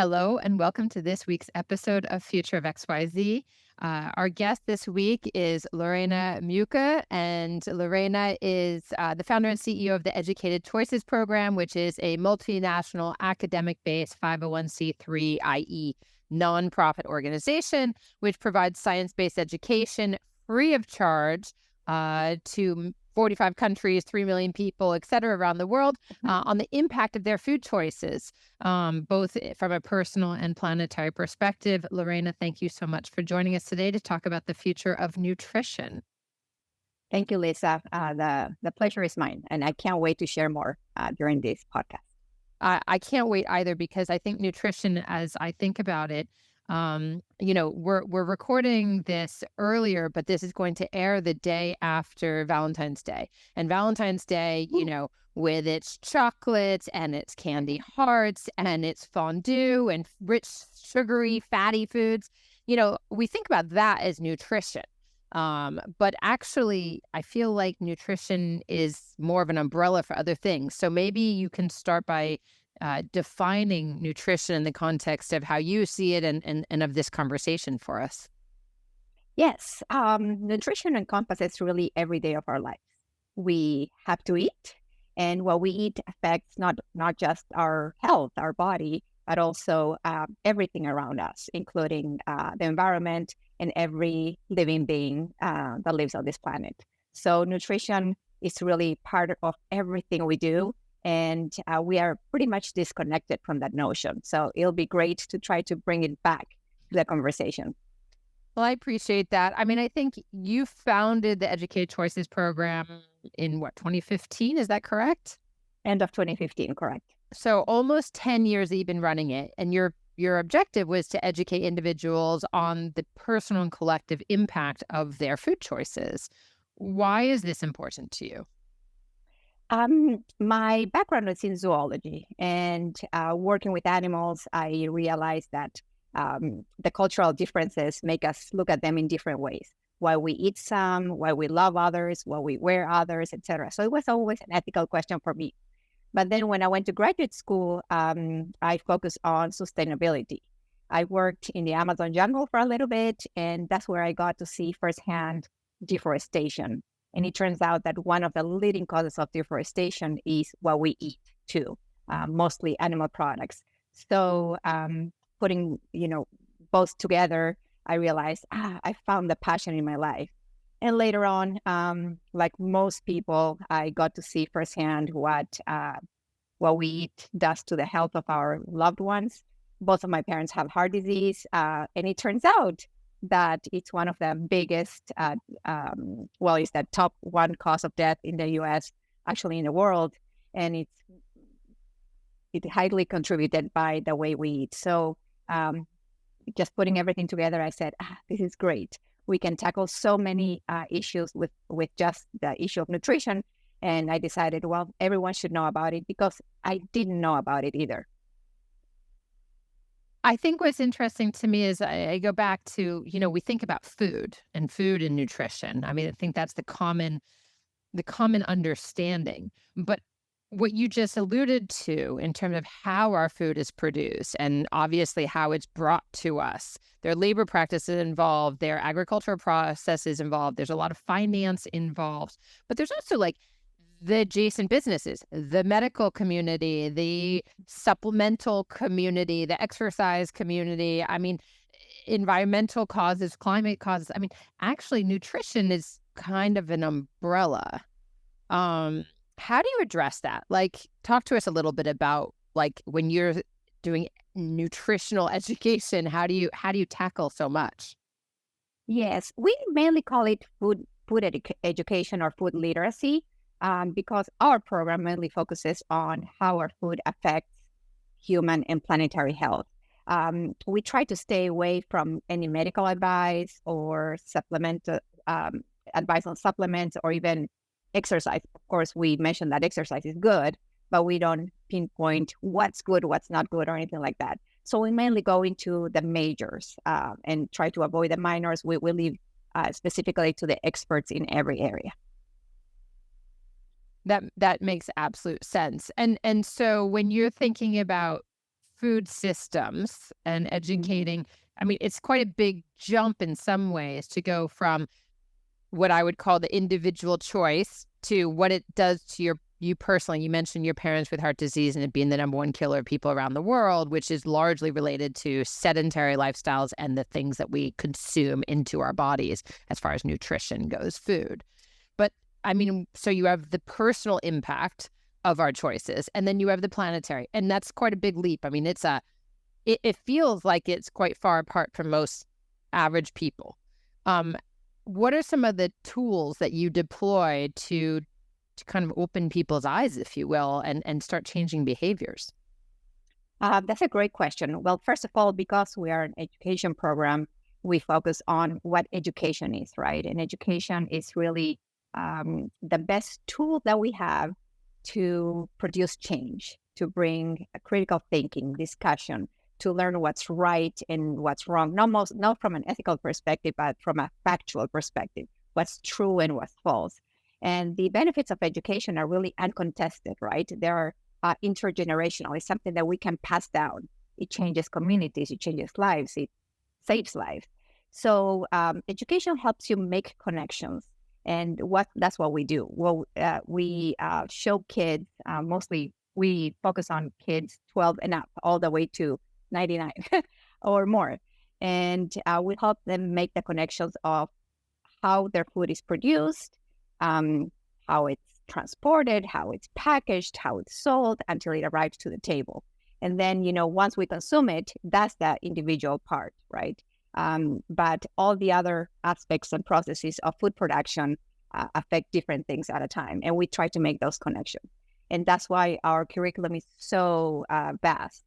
Hello, and welcome to this week's episode of Future of XYZ. Our guest this week is Lorena Mucke, and Lorena is the founder and CEO of the Educated Choices Program, which is a multinational academic-based 501c3, i.e., nonprofit organization, which provides science-based education free of charge to 45 countries, 3 million people, et cetera, around the world on the impact of their food choices, both from a personal and planetary perspective. Lorena, thank you so much for joining us today to talk about the future of nutrition. Thank you, Lisa. The pleasure is mine, and I can't wait to share more during this podcast. I can't wait either, because I think nutrition, as I think about it, we're recording this earlier, but this is going to air the day after Valentine's Day. And Valentine's Day, with its chocolates and its candy hearts and its fondue and rich, sugary, fatty foods, we think about that as nutrition. But actually, I feel like nutrition is more of an umbrella for other things. So maybe you can start by defining nutrition in the context of how you see it and of this conversation for us. Yes, nutrition encompasses really every day of our lives. We have to eat, and what we eat affects not just our health, our body, but also everything around us, including the environment and every living being that lives on this planet. So nutrition is really part of everything we do. And we are pretty much disconnected from that notion. So it'll be great to try to bring it back to the conversation. Well, I appreciate that. I mean, I think you founded the Educated Choices program in 2015? Is that correct? End of 2015, correct. So almost 10 years that you've been running it. And your objective was to educate individuals on the personal and collective impact of their food choices. Why is this important to you? My background is in zoology, and working with animals, I realized that the cultural differences make us look at them in different ways. Why we eat some, why we love others, why we wear others, etc. So it was always an ethical question for me. But then when I went to graduate school, I focused on sustainability. I worked in the Amazon jungle for a little bit, and that's where I got to see firsthand deforestation. And it turns out that one of the leading causes of deforestation is what we eat too, mostly animal products. So putting, both together, I realized, I found the passion in my life. And later on, like most people, I got to see firsthand what we eat does to the health of our loved ones. Both of my parents have heart disease, and it turns out that it's one of the biggest, it's the top one cause of death in the U.S., actually in the world, and it's highly contributed by the way we eat. So just putting everything together, I said, this is great. We can tackle so many issues with just the issue of nutrition, and I decided, well, everyone should know about it because I didn't know about it either. I think what's interesting to me is I go back to, we think about food and nutrition. I mean, I think that's the common understanding. But what you just alluded to in terms of how our food is produced and obviously how it's brought to us, there are labor practices involved, there are agricultural processes involved, there's a lot of finance involved, but there's also the adjacent businesses, the medical community, the supplemental community, the exercise community. I mean, environmental causes, climate causes. I mean, actually, nutrition is kind of an umbrella. How do you address that? Talk to us a little bit about when you're doing nutritional education, how do you tackle so much? Yes, we mainly call it food education or food literacy. Because our program mainly focuses on how our food affects human and planetary health. We try to stay away from any medical advice or advice on supplements or even exercise. Of course, we mentioned that exercise is good, but we don't pinpoint what's good, what's not good, or anything like that. So we mainly go into the majors and try to avoid the minors. We leave specifically to the experts in every area. That makes absolute sense. And so when you're thinking about food systems and educating. I mean, it's quite a big jump in some ways to go from what I would call the individual choice to what it does to you personally. You mentioned your parents with heart disease and it being the number one killer of people around the world, which is largely related to sedentary lifestyles and the things that we consume into our bodies as far as nutrition goes, food. But I mean, so you have the personal impact of our choices, and then you have the planetary, and that's quite a big leap. I mean, it feels like it's quite far apart from most average people. What are some of the tools that you deploy to kind of open people's eyes, if you will, and start changing behaviors? That's a great question. Well, first of all, because we are an education program, we focus on what education is, right? And education is really the best tool that we have to produce change, to bring a critical thinking, discussion, to learn what's right and what's wrong, not from an ethical perspective, but from a factual perspective, what's true and what's false. And the benefits of education are really uncontested, right? They are intergenerational. It's something that we can pass down. It changes communities, it changes lives, it saves lives. So education helps you make connections. And that's what we do. Well, we show kids, mostly we focus on kids 12 and up, all the way to 99 or more. And we help them make the connections of how their food is produced, how it's transported, how it's packaged, how it's sold until it arrives to the table. And then, once we consume it, that's the individual part, right? But all the other aspects and processes of food production affect different things at a time. And we try to make those connections. And that's why our curriculum is so vast.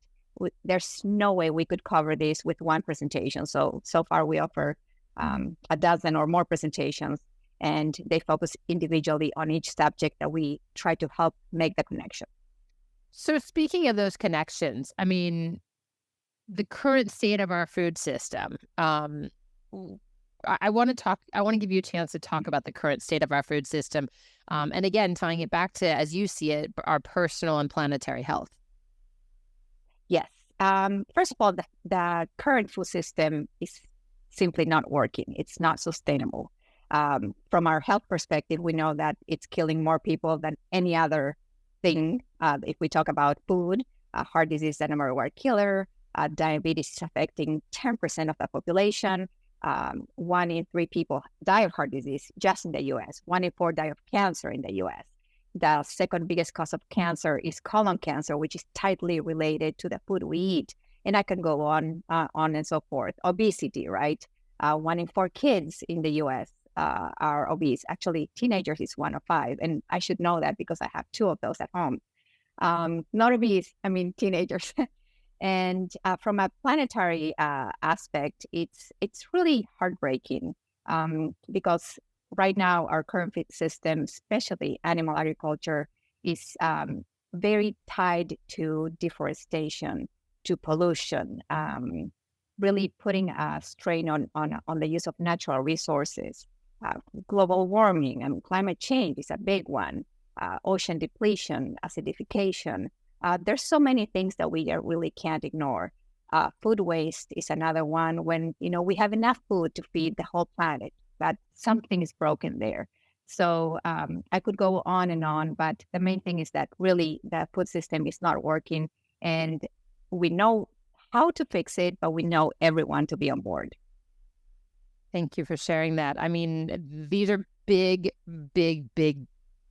There's no way we could cover this with one presentation. So far we offer a dozen or more presentations, and they focus individually on each subject that we try to help make the connection. So speaking of those connections, I mean, the current state of our food system, I want to give you a chance to talk about the current state of our food system. And again, tying it back to, as you see it, our personal and planetary health. Yes. First of all, the current food system is simply not working. It's not sustainable. From our health perspective, we know that it's killing more people than any other thing. If we talk about food, heart disease is the number one killer. Diabetes is affecting 10% of the population. 1 in 3 people die of heart disease just in the U.S. 1 in 4 die of cancer in the U.S. The second biggest cause of cancer is colon cancer, which is tightly related to the food we eat. And I can go on and so forth. Obesity, right? 1 in 4 kids in the U.S. Are obese. Actually, teenagers is 1 of 5. And I should know that because I have 2 of those at home. Not obese, I mean teenagers. And from a planetary aspect, it's really heartbreaking because right now our current food system, especially animal agriculture, is very tied to deforestation, to pollution, really putting a strain on the use of natural resources. Global warming and climate change is a big one. Ocean depletion, acidification. There's so many things that we really can't ignore. Food waste is another one when, we have enough food to feed the whole planet, but something is broken there. So I could go on, but the main thing is that really the food system is not working, and we know how to fix it, but we know everyone to be on board. Thank you for sharing that. I mean, these are big, big, big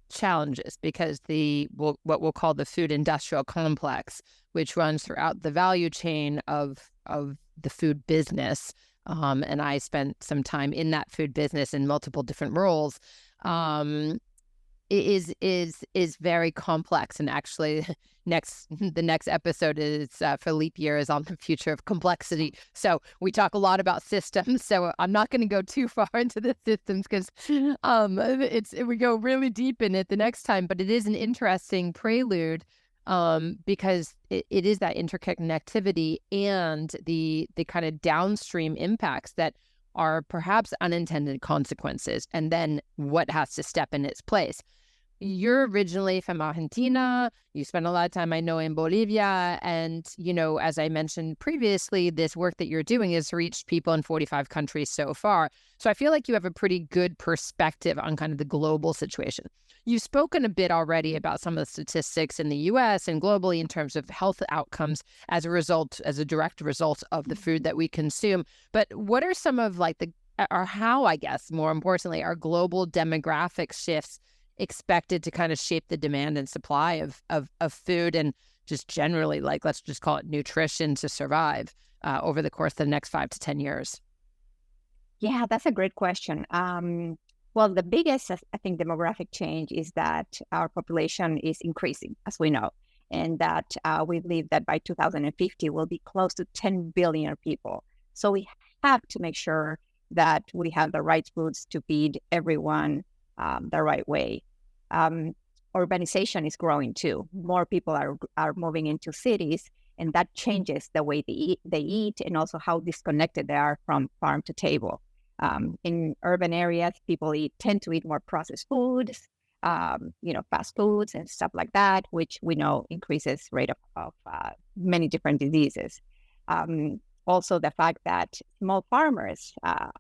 challenges because what we'll call the food industrial complex, which runs throughout the value chain of the food business. And I spent some time in that food business in multiple different roles. Is very complex, and actually the next episode is for leap year is on the future of complexity. So we talk a lot about systems, so I'm not going to go too far into the systems because we go really deep in it the next time, but it is an interesting prelude because it is that interconnectivity and the kind of downstream impacts that are perhaps unintended consequences, and then what has to step in its place. You're originally from Argentina. You spent a lot of time, I know, in Bolivia. And, as I mentioned previously, this work that you're doing has reached people in 45 countries so far. So I feel like you have a pretty good perspective on kind of the global situation. You've spoken a bit already about some of the statistics in the US and globally in terms of health outcomes as a direct result of the food that we consume. But what are some of or how, I guess, more importantly, are global demographic shifts expected to kind of shape the demand and supply of food and just generally, let's just call it nutrition to survive over the course of the next 5 to 10 years? Yeah, that's a great question. Well, the biggest, I think, demographic change is that our population is increasing, as we know, and that we believe that by 2050 we'll be close to 10 billion people. So we have to make sure that we have the right foods to feed everyone the right way. Um, Urbanization is growing too. More people are moving into cities, and that changes the way they eat, and also how disconnected they are from farm to table. In urban areas, people tend to eat more processed foods, fast foods and stuff like that, which we know increases rate of many different diseases. Also, the fact that small farmers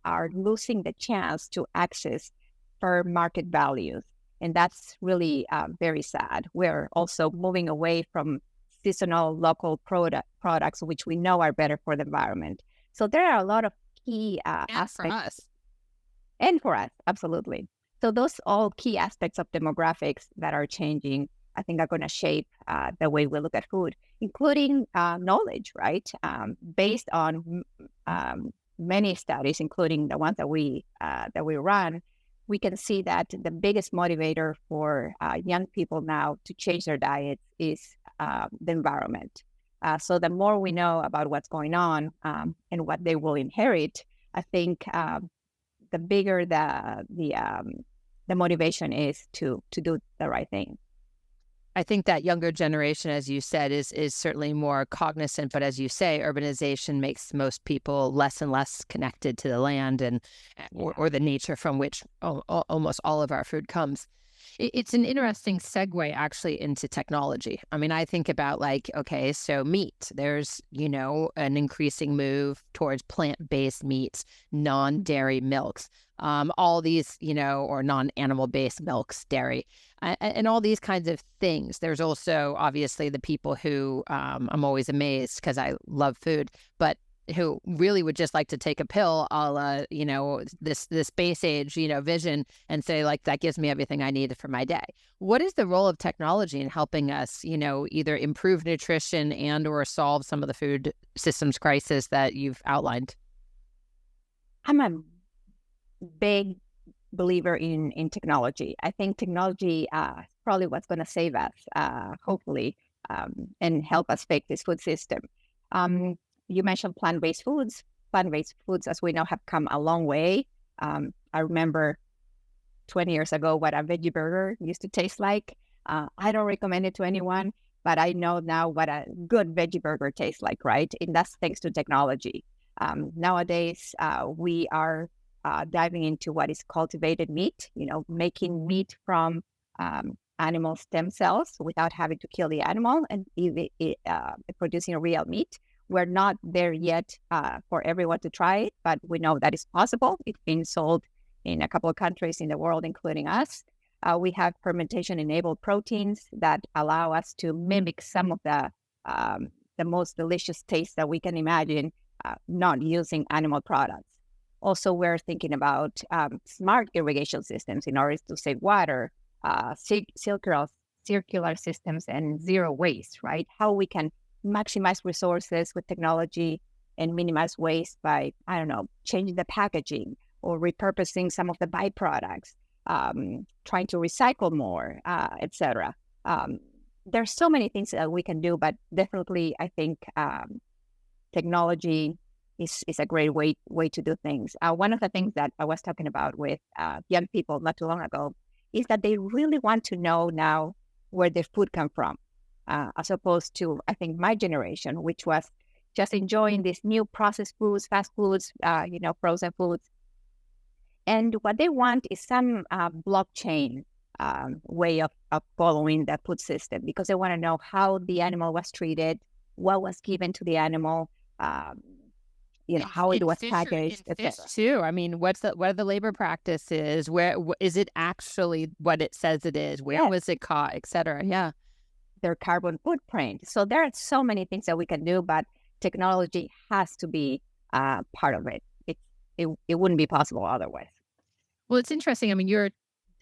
are losing the chance to access fair market values, and that's really very sad. We're also moving away from seasonal local products, which we know are better for the environment. So there are a lot of key And for aspects, us. and for us, absolutely. So those all key aspects of demographics that are changing, I think, are going to shape the way we look at food, including knowledge, right? Based on many studies, including the ones that we run, we can see that the biggest motivator for young people now to change their diets is the environment. So the more we know about what's going on and what they will inherit, I think the bigger the motivation is to do the right thing. I think that younger generation, as you said, is certainly more cognizant. But as you say, urbanization makes most people less and less connected to the land and Yeah. or the nature from which almost all of our food comes. It's an interesting segue actually into technology. I mean, I think about okay, so meat. There's, an increasing move towards plant-based meats, non-dairy milks, all these, or non-animal based milks, dairy, and all these kinds of things. There's also obviously the people who I'm always amazed because I love food, but who really would just like to take a pill a la, this space age, vision and say that gives me everything I need for my day. What is the role of technology in helping us, either improve nutrition and or solve some of the food systems crisis that you've outlined? I'm a big believer in technology. I think technology is probably what's going to save us, hopefully, and help us fix this food system. You mentioned plant-based foods. Plant-based foods, as we know, have come a long way. I remember 20 years ago what a veggie burger used to taste like. I don't recommend it to anyone, but I know now what a good veggie burger tastes like, right? And that's thanks to technology. Nowadays, we are diving into what is cultivated meat, making meat from animal stem cells without having to kill the animal and producing a real meat. We're not there yet for everyone to try it, but we know that it's possible. It's being sold in a couple of countries in the world, including us. We have fermentation-enabled proteins that allow us to mimic some of the most delicious taste that we can imagine, not using animal products. Also, we're thinking about smart irrigation systems in order to save water, circular systems, and zero waste, right? How we can maximize resources with technology and minimize waste by, I don't know, changing the packaging or repurposing some of the byproducts, trying to recycle more, etc. There's so many things that we can do, but definitely I think technology is a great way to do things. One of the things that I was talking about with young people not too long ago is that they really want to know now where their food come from, as opposed to, I think, my generation, which was just enjoying these new processed foods, fast foods, frozen foods. And what they want is some blockchain way of following the food system, because they want to know how the animal was treated, what was given to the animal, how it was In packaged, fish etc. too. I mean, what are the labor practices? Is it actually what it says it is? Where Yes, was it caught, et cetera? Yeah. their carbon footprint. So there are so many things that we can do, but technology has to be part of it. It wouldn't be possible otherwise. Well, it's interesting. I mean, you're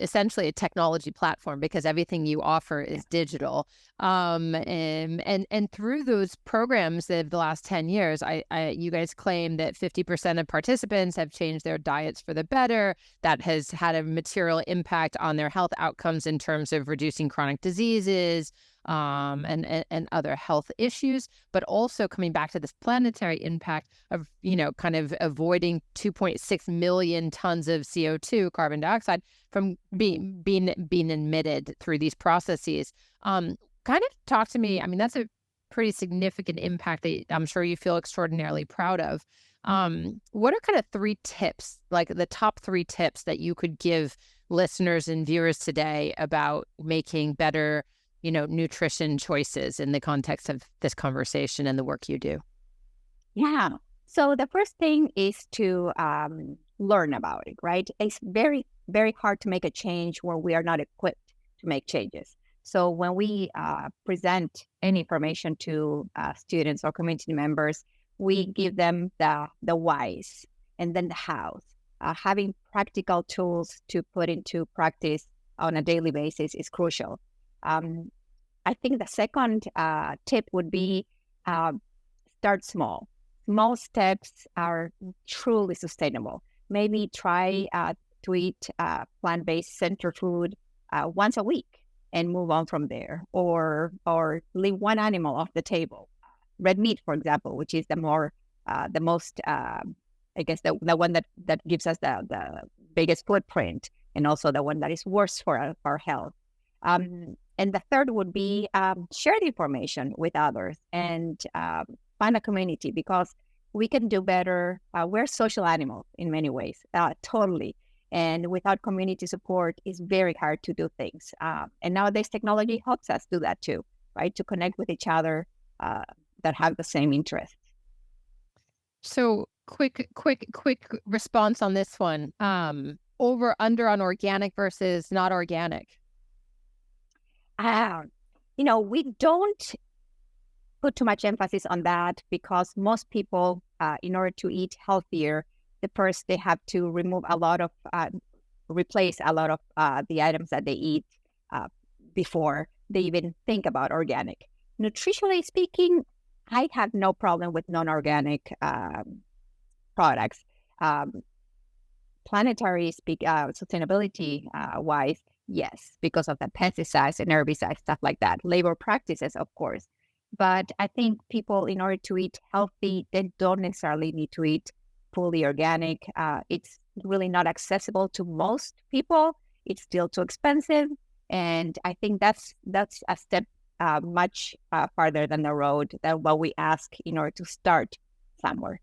essentially a technology platform because everything you offer Yeah. is digital. And through those programs of the last 10 years, you guys claim that 50% of participants have changed their diets for the better. That has had a material impact on their health outcomes in terms of reducing chronic diseases, and other health issues, but also coming back to this planetary impact of, kind of avoiding 2.6 million tons of CO2, carbon dioxide, from being emitted through these processes. Kind of talk to me. I mean, that's a pretty significant impact that I'm sure you feel extraordinarily proud of. What are kind of 3 tips, like the top 3 tips that you could give listeners and viewers today about making better, nutrition choices in the context of this conversation and the work you do? Yeah. So the first thing is to learn about it, right? It's very, very hard to make a change when we are not equipped to make changes. So when we present any information to students or community members, we give them the whys and then the hows. Having practical tools to put into practice on a daily basis is crucial. Um, I think the second tip would be uh, start small. Small steps are truly sustainable. Maybe try to eat plant-based center food once a week and move on from there, or leave one animal off the table. Red meat, for example, which is the most, I guess, the one that gives us the biggest footprint, and also the one that is worse for our health. And the third would be share the information with others and find a community, because we can do better. We're social animals in many ways, totally. And without community support, it's very hard to do things. And nowadays, technology helps us do that too, right? To connect with each other that have the same interests. So quick response on this one. Over under on organic versus not organic. Ah, we don't put too much emphasis on that, because most people, in order to eat healthier, first they have to replace a lot of the items that they eat before they even think about organic. Nutritionally speaking, I have no problem with non-organic products. Um, Planetary sustainability wise, yes, because of the pesticides and herbicides, stuff like that. Labor practices, of course. But I think people, in order to eat healthy, they don't necessarily need to eat fully organic. It's really not accessible to most people. It's still too expensive. And I think that's a step much farther than the road than what we ask in order to start somewhere.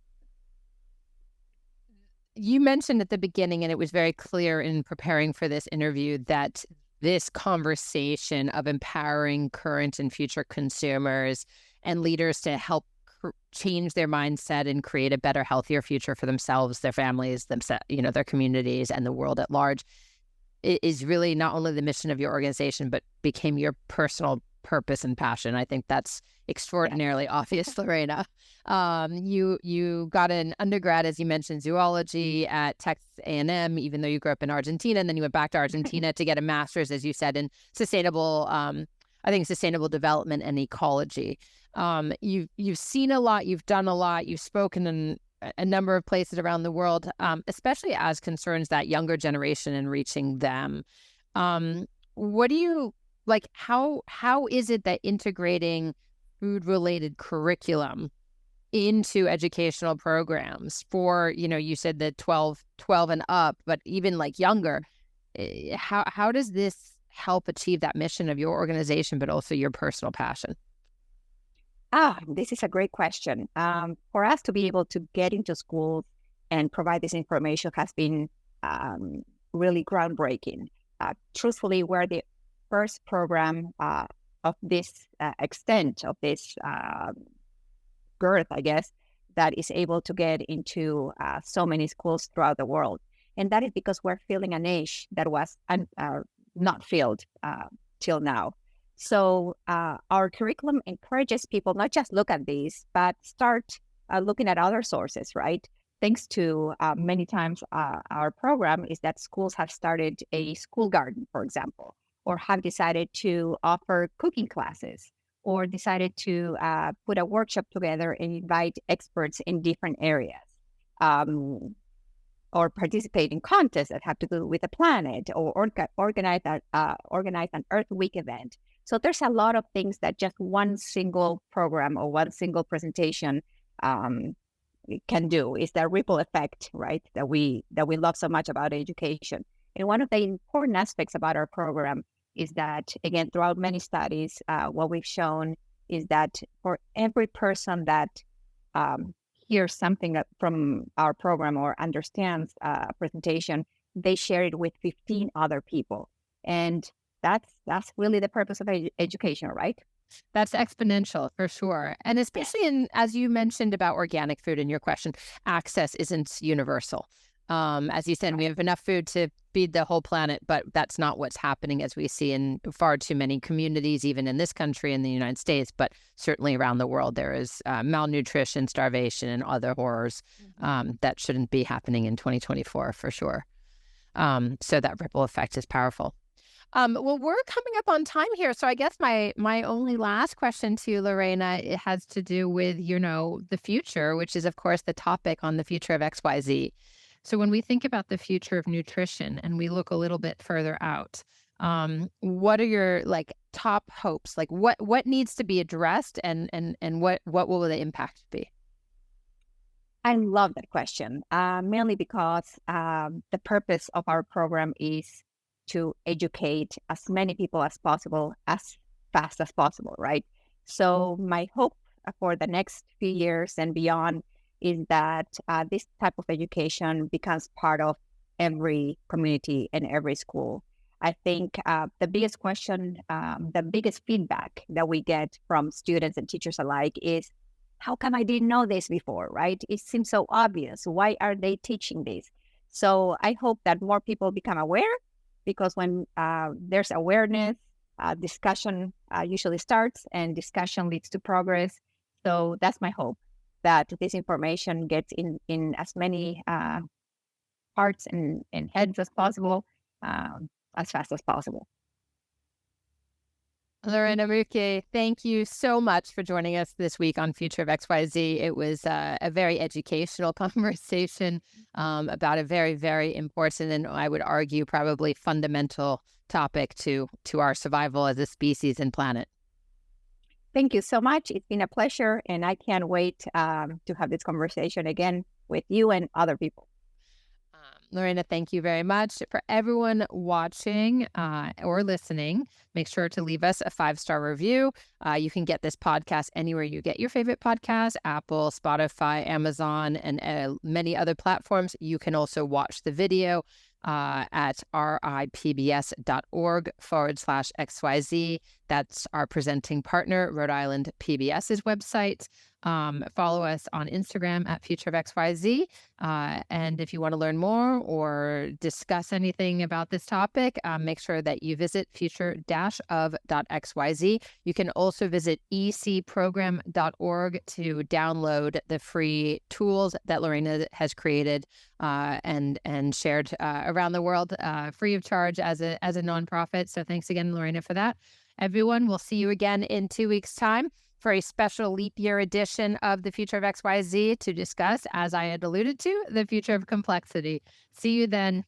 You mentioned at the beginning, and it was very clear in preparing for this interview, that this conversation of empowering current and future consumers and leaders to help change their mindset and create a better, healthier future for themselves, their families, their communities, and the world at large is really not only the mission of your organization, but became your personal purpose and passion. I think that's extraordinarily obvious, Lorena. You got an undergrad, as you mentioned, zoology at Texas A&M, even though you grew up in Argentina, and then you went back to Argentina to get a master's, as you said, in sustainable development and ecology. You've seen a lot, you've done a lot, you've spoken in a number of places around the world, especially as concerns that younger generation and reaching them. What do you like? How is it that integrating food-related curriculum into educational programs for, you said the 12 and up, but even like younger, how does this help achieve that mission of your organization, but also your personal passion? This is a great question. For us to be able to get into schools and provide this information has been really groundbreaking. truthfully, we're the first program of this extent, of this girth, I guess, that is able to get into so many schools throughout the world. And that is because we're filling a niche that was not filled till now. So our curriculum encourages people not just look at these, but start looking at other sources, right? Thanks to many times our program is that schools have started a school garden, for example, or have decided to offer cooking classes, or decided to put a workshop together and invite experts in different areas, or participate in contests that have to do with the planet, or organize an Earth Week event. So there's a lot of things that just one single program or one single presentation can do. Is that ripple effect, right? That we love so much about education. And one of the important aspects about our program is that, again, throughout many studies, what we've shown is that for every person that hears something from our program or understands a presentation, they share it with 15 other people. And that's really the purpose of education, right? That's exponential for sure. And Yes. especially as you mentioned about organic food in your question, access isn't universal. As you said, we have enough food to feed the whole planet, but that's not what's happening as we see in far too many communities, even in this country, in the United States, but certainly around the world. There is malnutrition, starvation, and other horrors that shouldn't be happening in 2024 for sure. So that ripple effect is powerful. Well, we're coming up on time here, so I guess my only last question to you, Lorena, it has to do with the future, which is of course the topic on the future of XYZ. So when we think about the future of nutrition and we look a little bit further out, what are your top hopes? Like what needs to be addressed, and what will the impact be? I love that question, mainly because the purpose of our program is to educate as many people as possible, as fast as possible, right? So my hope for the next few years and beyond is that this type of education becomes part of every community and every school. I think the biggest question, the biggest feedback that we get from students and teachers alike is, how come I didn't know this before, right? It seems so obvious. Why are they teaching this? So I hope that more people become aware, because when there's awareness, discussion usually starts, and discussion leads to progress. So that's my hope, that this information gets in as many hearts and heads as possible, as fast as possible. Lorena, Mucke, thank you so much for joining us this week on Future of XYZ. It was a very educational conversation about a very, very important, and I would argue probably fundamental topic to our survival as a species and planet. Thank you so much. It's been a pleasure, and I can't wait to have this conversation again with you and other people. Lorena, thank you very much. For everyone watching or listening, make sure to leave us a 5-star review. You can get this podcast anywhere you get your favorite podcasts: Apple, Spotify, Amazon, and many other platforms. You can also watch the video at ripbs.org/XYZ. That's our presenting partner, Rhode Island PBS's website. Follow us on Instagram at Future of XYZ. And if you want to learn more or discuss anything about this topic, make sure that you visit future-of.xyz. You can also visit ecprogram.org to download the free tools that Lorena has created and shared around the world free of charge as a nonprofit. So thanks again, Lorena, for that. Everyone, we'll see you again in 2 weeks' time for a special leap year edition of the Future of XYZ to discuss, as I had alluded to, the future of complexity. See you then.